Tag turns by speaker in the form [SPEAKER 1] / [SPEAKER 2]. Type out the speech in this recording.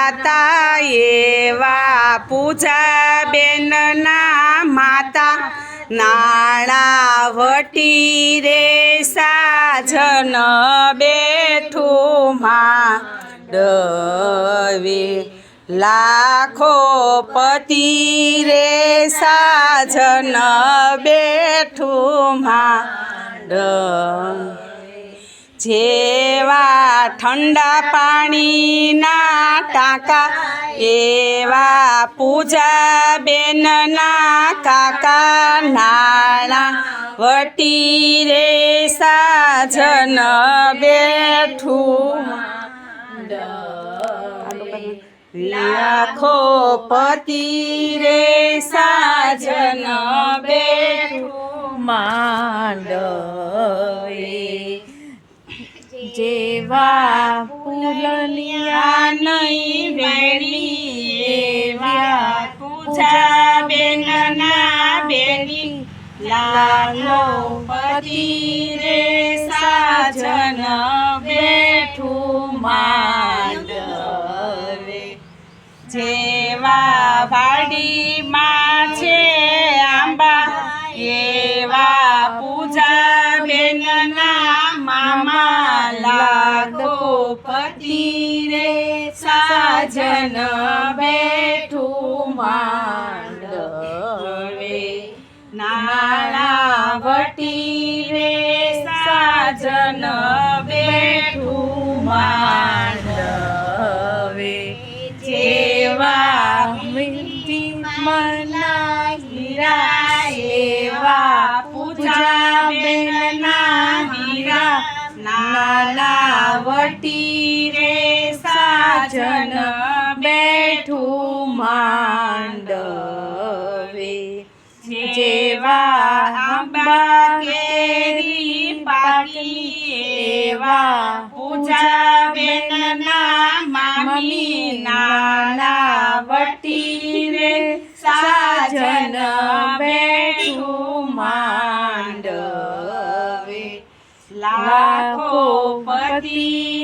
[SPEAKER 1] ગાતા એવા પૂજાબેનના માતા નાણાવટી રે સાજન બેઠું માંડવે લાખો પતિ રે સાજન બેઠું માંડવે જેવા ઠંડા પાણીના ટાંકા એવા પૂજાબેનના કાકા નાણા વટી રે સાજન બેઠું લાખો પતિ રે સાજન બેઠું માંડવે જેવા ફૂલનિયા નહીં વેણી એવા પૂજાબેનના બેની લાલો પતિ રે સાજન બેઠું માંડવે જેવા વાડીમાં છે આંબા એવા પૂજાબેનના મામા લાખો પતિ રે સાજન બેઠું માંડવે નાણાવટી રે સાજન બેઠું માંડવે જેવા મીઠી મના હીરા એવા પૂજાબેનના હીરા નાણાવટી રે સાજન બેઠું માંડવે જેવા આંબા કેરી પાકી એવા પૂજાબેનના મામી નાણાવટી રે સાજન બેઠું માંડવે લાખો પતિ